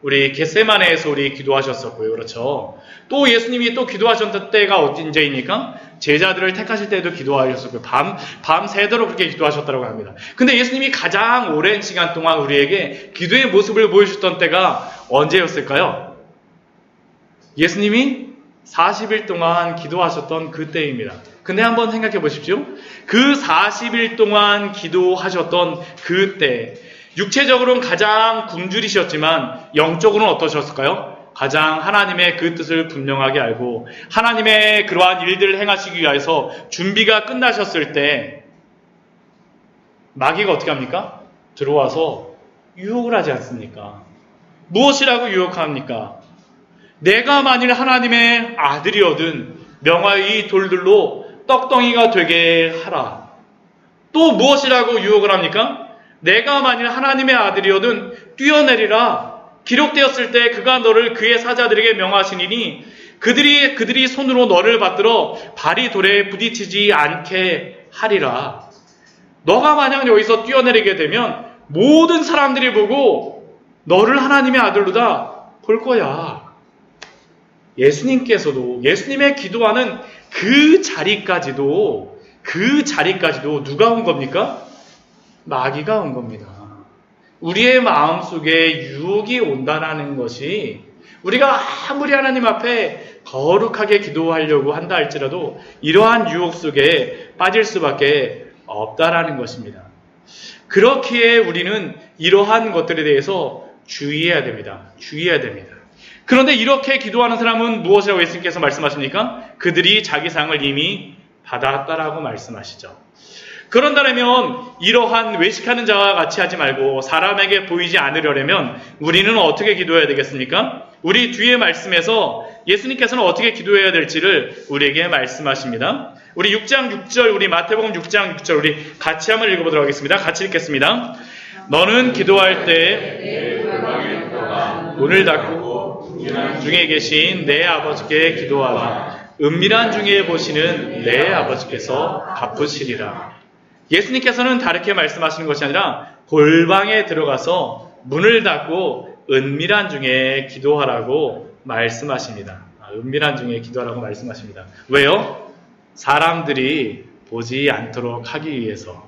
우리 겟세마네에서 우리 기도하셨었고요. 그렇죠. 또 예수님이 또 기도하셨던 때가 언제입니까? 제자들을 택하실 때도 기도하셨었고요. 밤새도록 그렇게 기도하셨다고 합니다. 근데 예수님이 가장 오랜 시간 동안 우리에게 기도의 모습을 보여주셨던 때가 언제였을까요? 예수님이 40일 동안 기도하셨던 그때입니다. 근데 한번 생각해 보십시오. 그 40일 동안 기도하셨던 그때, 육체적으로는 가장 굶주리셨지만 영적으로는 어떠셨을까요? 가장 하나님의 그 뜻을 분명하게 알고 하나님의 그러한 일들을 행하시기 위해서 준비가 끝나셨을 때 마귀가 어떻게 합니까? 들어와서 유혹을 하지 않습니까? 무엇이라고 유혹합니까? 내가 만일 하나님의 아들이거든 명화의 이 돌들로 떡덩이가 되게 하라. 또 무엇이라고 유혹을 합니까? 내가 만일 하나님의 아들이거든 뛰어내리라. 기록되었을 때 그가 너를 그의 사자들에게 명하시니니 그들이 손으로 너를 받들어 발이 돌에 부딪히지 않게 하리라. 너가 만약 여기서 뛰어내리게 되면 모든 사람들이 보고 너를 하나님의 아들로다 볼 거야. 예수님의 기도하는 그 자리까지도 누가 온 겁니까? 마귀가 온 겁니다. 우리의 마음속에 유혹이 온다는 것이 우리가 아무리 하나님 앞에 거룩하게 기도하려고 한다 할지라도 이러한 유혹 속에 빠질 수밖에 없다라는 것입니다. 그렇기에 우리는 이러한 것들에 대해서 주의해야 됩니다. 그런데 이렇게 기도하는 사람은 무엇이라고 예수님께서 말씀하십니까? 그들이 자기 상을 이미 받았다라고 말씀하시죠. 그런다면 이러한 외식하는 자와 같이 하지 말고 사람에게 보이지 않으려면 우리는 어떻게 기도해야 되겠습니까? 우리 뒤에 말씀에서 예수님께서는 어떻게 기도해야 될지를 우리에게 말씀하십니다. 우리 6장 6절, 우리 마태복음 6장 6절 우리 같이 한번 읽어보도록 하겠습니다. 같이 읽겠습니다. 너는 기도할 때 문을 닫고 중에 계신 내 아버지께 기도하라. 은밀한 중에 보시는 내 아버지께서 갚으시리라. 예수님께서는 다르게 말씀하시는 것이 아니라 골방에 들어가서 문을 닫고 은밀한 중에 기도하라고 말씀하십니다. 은밀한 중에 기도하라고 말씀하십니다. 왜요? 사람들이 보지 않도록 하기 위해서.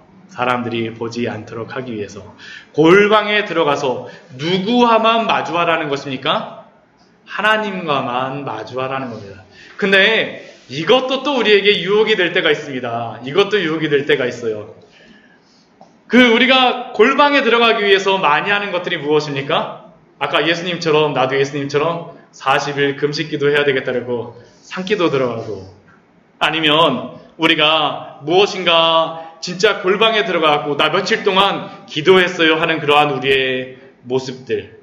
골방에 들어가서 누구와만 마주하라는 것입니까? 하나님과만 마주하라는 겁니다. 근데 이것도 또 우리에게 유혹이 될 때가 있습니다. 우리가 골방에 들어가기 위해서 많이 하는 것들이 무엇입니까? 아까 예수님처럼, 나도 예수님처럼 40일 금식기도 해야 되겠다고 산기도 들어가고, 아니면 우리가 무엇인가 진짜 골방에 들어가고 나 며칠 동안 기도했어요 하는 그러한 우리의 모습들,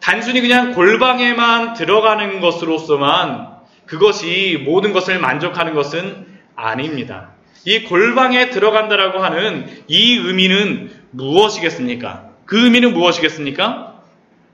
단순히 그냥 골방에만 들어가는 것으로서만 그것이 모든 것을 만족하는 것은 아닙니다. 이 골방에 들어간다라고 하는 이 의미는 무엇이겠습니까? 그 의미는 무엇이겠습니까?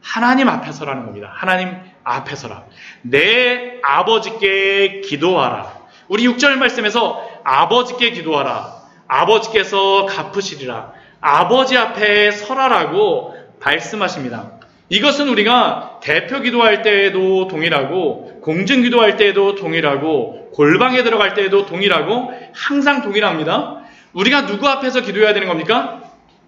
하나님 앞에서라는 겁니다. 하나님 앞에서라. 내 아버지께 기도하라. 우리 6절 말씀에서 아버지께 기도하라. 아버지께서 갚으시리라. 아버지 앞에 서라라고 말씀하십니다. 이것은 우리가 대표 기도할 때에도 동일하고, 공중 기도할 때에도 동일하고, 골방에 들어갈 때에도 동일하고, 항상 동일합니다. 우리가 누구 앞에서 기도해야 되는 겁니까?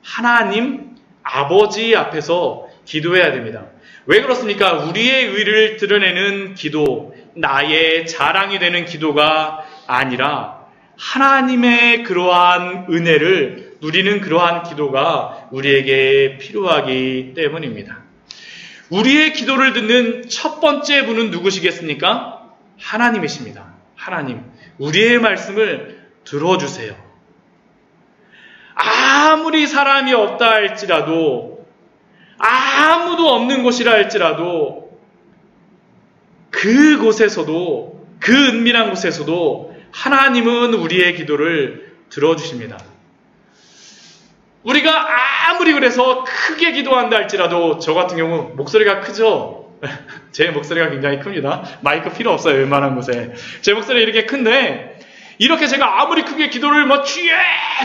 하나님 아버지 앞에서 기도해야 됩니다. 왜 그렇습니까? 우리의 의를 드러내는 기도, 나의 자랑이 되는 기도가 아니라 하나님의 그러한 은혜를 누리는 그러한 기도가 우리에게 필요하기 때문입니다. 우리의 기도를 듣는 첫 번째 분은 누구시겠습니까? 하나님이십니다. 하나님, 우리의 말씀을 들어주세요. 아무리 사람이 없다 할지라도, 아무도 없는 곳이라 할지라도, 그곳에서도, 그 은밀한 곳에서도 하나님은 우리의 기도를 들어주십니다. 우리가 아무리 그래서 크게 기도한다 할지라도, 저 같은 경우 목소리가 크죠? 제 목소리가 굉장히 큽니다. 마이크 필요 없어요, 웬만한 곳에. 제 목소리가 이렇게 큰데, 이렇게 제가 아무리 크게 기도를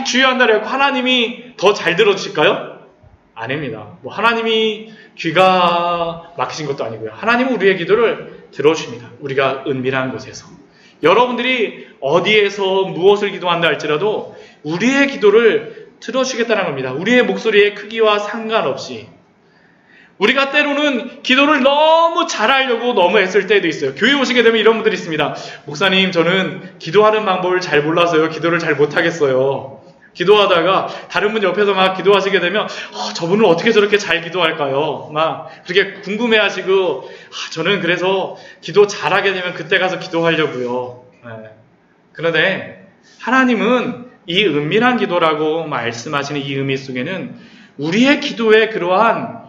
주여 한다고 하나님이 더 잘 들어주실까요? 아닙니다. 하나님이 귀가 막히신 것도 아니고요. 하나님은 우리의 기도를 들어주십니다. 우리가 은밀한 곳에서. 여러분들이 어디에서 무엇을 기도한다 할지라도 우리의 기도를 들어주시겠다는 겁니다. 우리의 목소리의 크기와 상관없이. 우리가 때로는 기도를 너무 잘하려고 너무 애쓸 때도 있어요. 교회 오시게 되면 이런 분들이 있습니다. 목사님, 저는 기도하는 방법을 잘 몰라서요. 기도를 잘 못하겠어요. 기도하다가 다른 분 옆에서 막 기도하시게 되면 저분은 어떻게 저렇게 잘 기도할까요? 막 그렇게 궁금해하시고, 저는 그래서 기도 잘하게 되면 그때 가서 기도하려고요. 네. 그런데 하나님은 이 은밀한 기도라고 말씀하시는 이 의미 속에는 우리의 기도의 그러한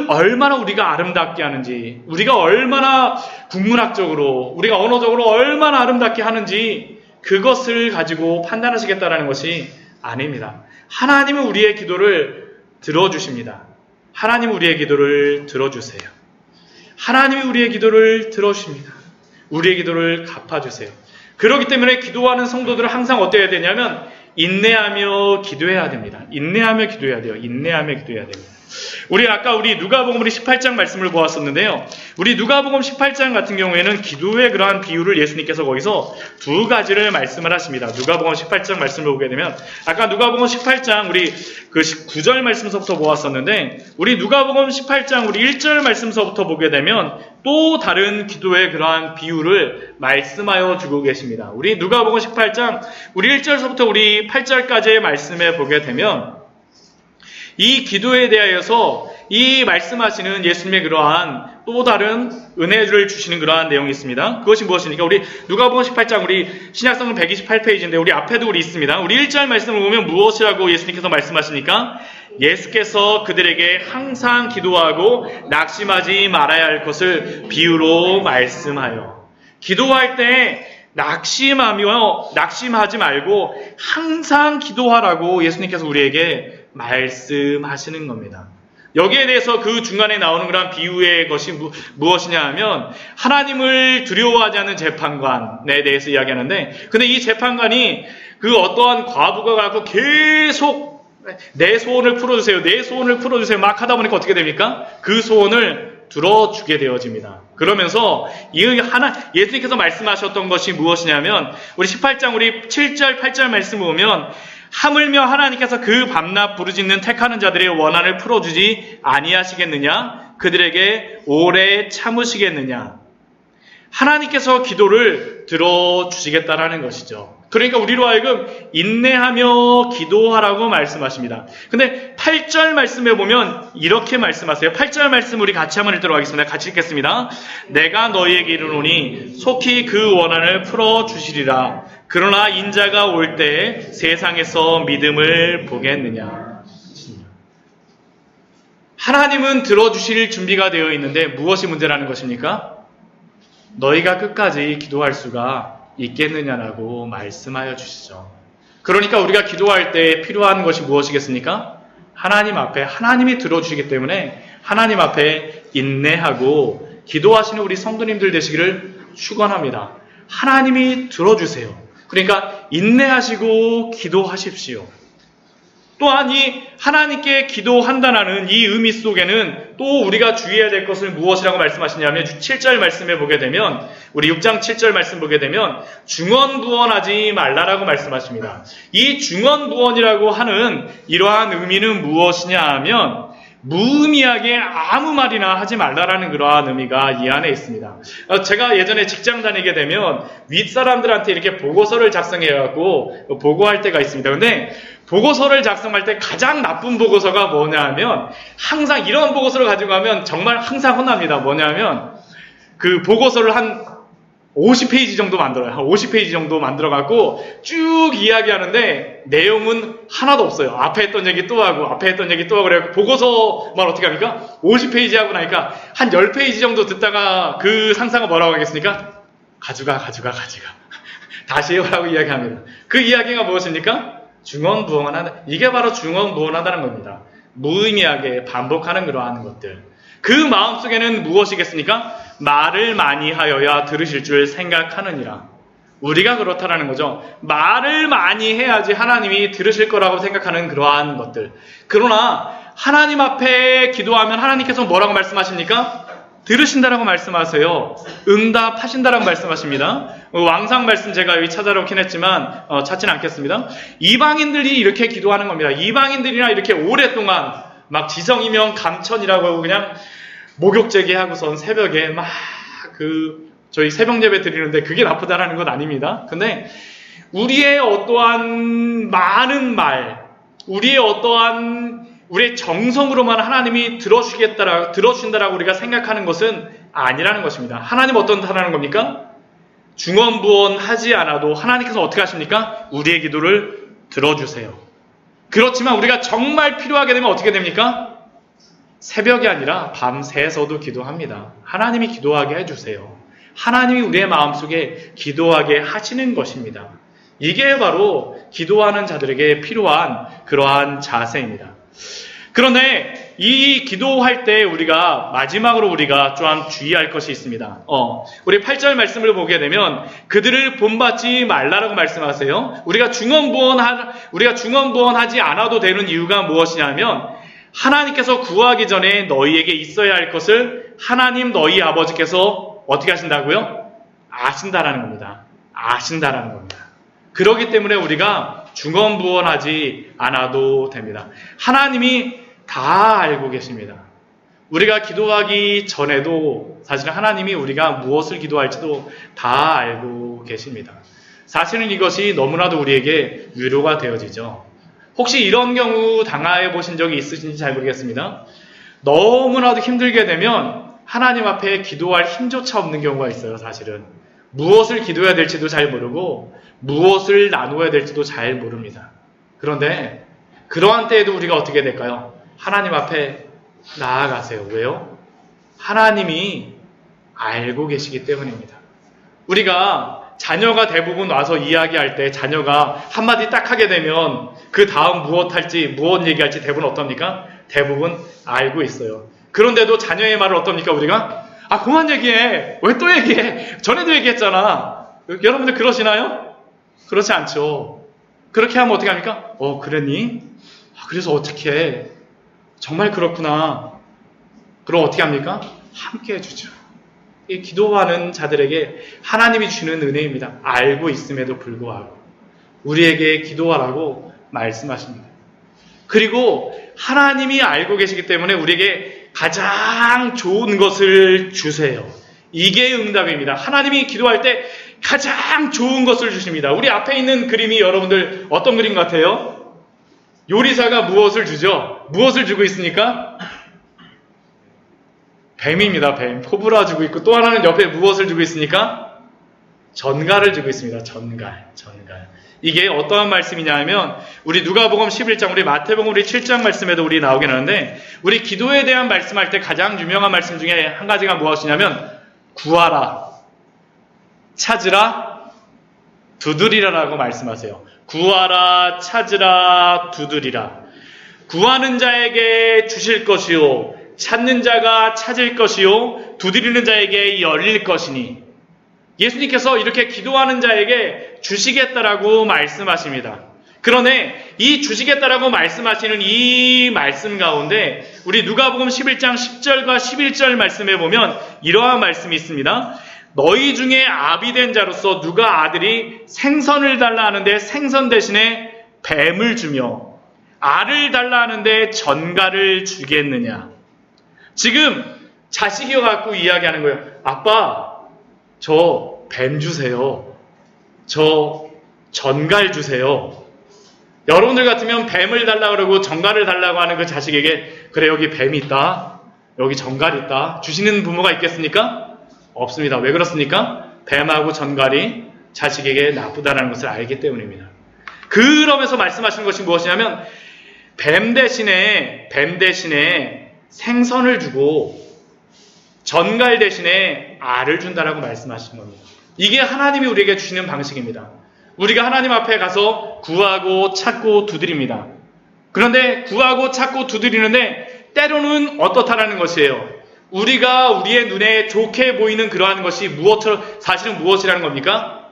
얼마나 우리가 아름답게 하는지, 우리가 얼마나 국문학적으로, 우리가 언어적으로 얼마나 아름답게 하는지 그것을 가지고 판단하시겠다라는 것이 아닙니다. 하나님은 우리의 기도를 들어주십니다. 하나님은 우리의 기도를 들어주세요. 하나님이 우리의 기도를 들어주십니다. 우리의 기도를 갚아주세요. 그렇기 때문에 기도하는 성도들은 항상 어때야 되냐면 인내하며 기도해야 됩니다. 인내하며 기도해야 돼요. 인내하며 기도해야 됩니다. 우리 누가복음 18장 말씀을 보았었는데요. 우리 누가복음 18장 같은 경우에는 기도의 그러한 비유를 예수님께서 거기서 두 가지를 말씀을 하십니다. 누가복음 18장 말씀을 보게 되면 아까 누가복음 18장 우리 그 9절 말씀서부터 보았었는데 우리 누가복음 18장 우리 1절 말씀서부터 보게 되면 또 다른 기도의 그러한 비유를 말씀하여 주고 계십니다. 우리 누가복음 18장 우리 1절서부터 우리 8절까지의 말씀에 보게 되면 이 기도에 대하여서 이 말씀하시는 예수님의 그러한 또 다른 은혜를 주시는 그러한 내용이 있습니다. 그것이 무엇입니까? 우리 누가복음 18장 우리 신약성경 128페이지인데 우리 앞에도 우리 있습니다. 우리 1절 말씀을 보면 무엇이라고 예수님께서 말씀하십니까? 예수께서 그들에게 항상 기도하고 낙심하지 말아야 할 것을 비유로 말씀하여 기도할 때 낙심하지 말고 항상 기도하라고 예수님께서 우리에게 말씀하시는 겁니다. 여기에 대해서 그 중간에 나오는 그런 비유의 것이 무엇이냐 하면 하나님을 두려워하지 않는 재판관에 대해서 이야기하는데 근데 이 재판관이 그 어떠한 과부가 갖고 계속 내 소원을 풀어주세요. 내 소원을 풀어주세요. 막 하다 보니까 어떻게 됩니까? 그 소원을 들어주게 되어집니다. 그러면서 예수님께서 말씀하셨던 것이 무엇이냐면 우리 18장 우리 7절 8절 말씀을 보면 하물며 하나님께서 그 밤낮 부르짖는 택하는 자들의 원한을 풀어주지 아니하시겠느냐? 그들에게 오래 참으시겠느냐? 하나님께서 기도를 들어주시겠다라는 것이죠. 그러니까 우리로 하여금 인내하며 기도하라고 말씀하십니다. 근데 8절 말씀에 보면 이렇게 말씀하세요. 8절 말씀 우리 같이 한번 읽도록 하겠습니다. 같이 읽겠습니다. 내가 너희에게 이르노니 속히 그 원한을 풀어주시리라. 그러나 인자가 올 때 세상에서 믿음을 보겠느냐. 하나님은 들어주실 준비가 되어 있는데 무엇이 문제라는 것입니까? 너희가 끝까지 기도할 수가 있겠느냐라고 말씀하여 주시죠. 그러니까 우리가 기도할 때 필요한 것이 무엇이겠습니까? 하나님 앞에 하나님이 들어주시기 때문에 하나님 앞에 인내하고 기도하시는 우리 성도님들 되시기를 축원합니다. 하나님이 들어주세요. 그러니까 인내하시고 기도하십시오. 또한 이 하나님께 기도한다는 이 의미 속에는 또 우리가 주의해야 될 것을 무엇이라고 말씀하시냐면 7절 말씀에 보게 되면 우리 6장 7절 말씀 보게 되면 중언부언하지 말라라고 말씀하십니다. 이 중언부언이라고 하는 이러한 의미는 무엇이냐 하면 무의미하게 아무 말이나 하지 말라라는 그러한 의미가 이 안에 있습니다. 제가 예전에 직장 다니게 되면 윗사람들한테 이렇게 보고서를 작성해갖고 보고할 때가 있습니다. 근데 보고서를 작성할 때 가장 나쁜 보고서가 뭐냐 하면 항상 이런 보고서를 가지고 가면 정말 항상 혼납니다. 뭐냐 하면 그 보고서를 한 50페이지 정도 만들어요. 한 50페이지 정도 만들어갖고 쭉 이야기하는데 내용은 하나도 없어요. 앞에 했던 얘기 또 하고 앞에 했던 얘기 또 하고 그래갖고 보고서만 어떻게 합니까? 50페이지 하고 나니까 한 10페이지 정도 듣다가 그 상사가 뭐라고 하겠습니까? 가져가. 다시 해오라고 이야기합니다. 그 이야기가 무엇입니까? 중언부언하다. 이게 바로 중언부언하다는 겁니다. 무의미하게 반복하는 그러한 것들. 그 마음속에는 무엇이겠습니까? 말을 많이 하여야 들으실 줄 생각하느니라. 우리가 그렇다라는 거죠. 말을 많이 해야지 하나님이 들으실 거라고 생각하는 그러한 것들. 그러나 하나님 앞에 기도하면 하나님께서 뭐라고 말씀하십니까? 들으신다라고 말씀하세요. 응답하신다라고 말씀하십니다. 왕상 말씀 제가 여기 찾아놓긴 했지만 찾지는 않겠습니다. 이방인들이 이렇게 기도하는 겁니다. 이방인들이나 이렇게 오랫동안 막 지성이면 감천이라고 하고 그냥 목욕제기 하고선 새벽에 막 저희 새벽 예배 드리는데 그게 나쁘다라는 건 아닙니다. 근데 우리의 어떠한 많은 말, 우리의 정성으로만 하나님이 들어주신다라고 우리가 생각하는 것은 아니라는 것입니다. 하나님 어떤다라는 겁니까? 중언부언하지 않아도 하나님께서 어떻게 하십니까? 우리의 기도를 들어주세요. 그렇지만 우리가 정말 필요하게 되면 어떻게 됩니까? 새벽이 아니라 밤새서도 기도합니다. 하나님이 기도하게 해주세요. 하나님이 우리의 마음속에 기도하게 하시는 것입니다. 이게 바로 기도하는 자들에게 필요한 그러한 자세입니다. 그런데 이 기도할 때 우리가 마지막으로 우리가 또한 주의할 것이 있습니다. 우리 8절 말씀을 보게 되면 그들을 본받지 말라라고 말씀하세요. 우리가 중언부언하지 않아도 되는 이유가 무엇이냐면 하나님께서 구하기 전에 너희에게 있어야 할 것을 하나님 너희 아버지께서 어떻게 하신다고요? 아신다라는 겁니다. 아신다라는 겁니다. 그렇기 때문에 우리가 중언부언하지 않아도 됩니다. 하나님이 다 알고 계십니다. 우리가 기도하기 전에도 사실은 하나님이 우리가 무엇을 기도할지도 다 알고 계십니다. 사실은 이것이 너무나도 우리에게 위로가 되어지죠. 혹시 이런 경우 당해 보신 적이 있으신지 잘 모르겠습니다. 너무나도 힘들게 되면 하나님 앞에 기도할 힘조차 없는 경우가 있어요. 사실은 무엇을 기도해야 될지도 잘 모르고 무엇을 나누어야 될지도 잘 모릅니다. 그런데 그러한 때에도 우리가 어떻게 될까요? 하나님 앞에 나아가세요. 왜요? 하나님이 알고 계시기 때문입니다. 우리가 자녀가 대부분 와서 이야기할 때 자녀가 한마디 딱 하게 되면 그 다음 무엇 얘기할지 대부분 어떻습니까? 대부분 알고 있어요. 그런데도 자녀의 말을 어떻습니까? 우리가 그만 얘기해. 왜 또 얘기해? 전에도 얘기했잖아. 여러분들 그러시나요? 그렇지 않죠. 그렇게 하면 어떻게 합니까? 그랬니? 그래서 어떻게 해? 정말 그렇구나. 그럼 어떻게 합니까? 함께 해주죠. 이 기도하는 자들에게 하나님이 주는 은혜입니다. 알고 있음에도 불구하고 우리에게 기도하라고 말씀하십니다. 그리고 하나님이 알고 계시기 때문에 우리에게 가장 좋은 것을 주세요. 이게 응답입니다. 하나님이 기도할 때 가장 좋은 것을 주십니다. 우리 앞에 있는 그림이 여러분들 어떤 그림 같아요? 요리사가 무엇을 주죠? 무엇을 주고 있습니까? 뱀입니다. 뱀. 코브라 주고 있고 또 하나는 옆에 무엇을 주고 있습니까? 전갈을 주고 있습니다. 전갈. 이게 어떠한 말씀이냐 하면 우리 누가복음 11장, 우리 마태복음 우리 7장 말씀에도 우리 나오긴 하는데 우리 기도에 대한 말씀할 때 가장 유명한 말씀 중에 한 가지가 무엇이냐면 구하라, 찾으라, 두드리라라고 말씀하세요. 구하라, 찾으라, 두드리라. 구하는 자에게 주실 것이요, 찾는 자가 찾을 것이요, 두드리는 자에게 열릴 것이니. 예수님께서 이렇게 기도하는 자에게 주시겠다라고 말씀하십니다. 그런데 이 주시겠다라고 말씀하시는 이 말씀 가운데 우리 누가복음 11장 10절과 11절 말씀에 보면 이러한 말씀이 있습니다. 너희 중에 아비된 자로서 누가 아들이 생선을 달라 하는데 생선 대신에 뱀을 주며 알을 달라 하는데 전갈을 주겠느냐. 지금 자식이 갖고 이야기하는 거예요. 아빠, 저 뱀 주세요. 저 전갈 주세요. 여러분들 같으면 뱀을 달라고 그러고 전갈을 달라고 하는 그 자식에게 그래 여기 뱀이 있다. 여기 전갈이 있다. 주시는 부모가 있겠습니까? 없습니다. 왜 그렇습니까? 뱀하고 전갈이 자식에게 나쁘다는 것을 알기 때문입니다. 그러면서 말씀하시는 것이 무엇이냐면 뱀 대신에 생선을 주고 전갈 대신에 알을 준다라고 말씀하시는 겁니다. 이게 하나님이 우리에게 주시는 방식입니다. 우리가 하나님 앞에 가서 구하고 찾고 두드립니다. 그런데 구하고 찾고 두드리는데 때로는 어떻다라는 것이에요. 우리가 우리의 눈에 좋게 보이는 그러한 것이 사실은 무엇이라는 겁니까?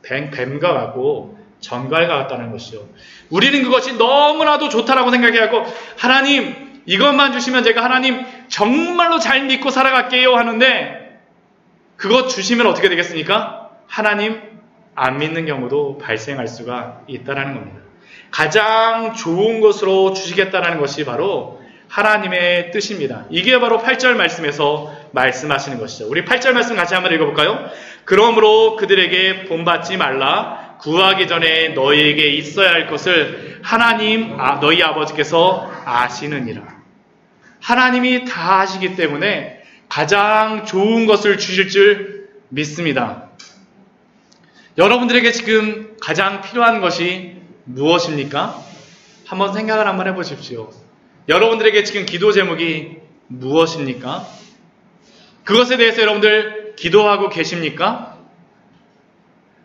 뱀과 같고 전갈과 같다는 것이요. 우리는 그것이 너무나도 좋다라고 생각해갖고 하나님 이것만 주시면 제가 하나님 정말로 잘 믿고 살아갈게요 하는데 그것 주시면 어떻게 되겠습니까? 하나님 안 믿는 경우도 발생할 수가 있다는 겁니다. 가장 좋은 것으로 주시겠다는 것이 바로 하나님의 뜻입니다. 이게 바로 8절 말씀에서 말씀하시는 것이죠. 우리 8절 말씀 같이 한번 읽어볼까요? 그러므로 그들에게 본받지 말라. 구하기 전에 너희에게 있어야 할 것을 하나님 너희 아버지께서 아시느니라. 하나님이 다 아시기 때문에 가장 좋은 것을 주실 줄 믿습니다. 여러분들에게 지금 가장 필요한 것이 무엇입니까? 한번 생각을 한번 해보십시오. 여러분들에게 지금 기도 제목이 무엇입니까? 그것에 대해서 여러분들 기도하고 계십니까?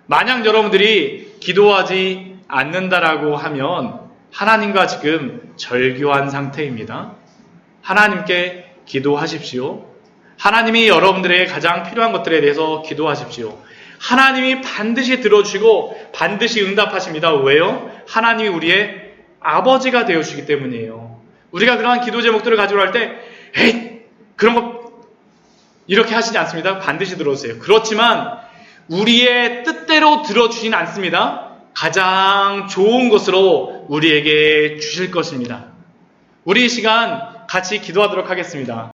만약 여러분들이 기도하지 않는다라고 하면 하나님과 지금 절교한 상태입니다. 하나님께 기도하십시오. 하나님이 여러분들에게 가장 필요한 것들에 대해서 기도하십시오. 하나님이 반드시 들어주시고 반드시 응답하십니다. 왜요? 하나님이 우리의 아버지가 되어주시기 때문이에요. 우리가 그러한 기도 제목들을 가지고 할 때 에이 그런 거 이렇게 하시지 않습니다. 반드시 들어주세요. 그렇지만 우리의 뜻대로 들어주진 않습니다. 가장 좋은 것으로 우리에게 주실 것입니다. 우리 이 시간 같이 기도하도록 하겠습니다.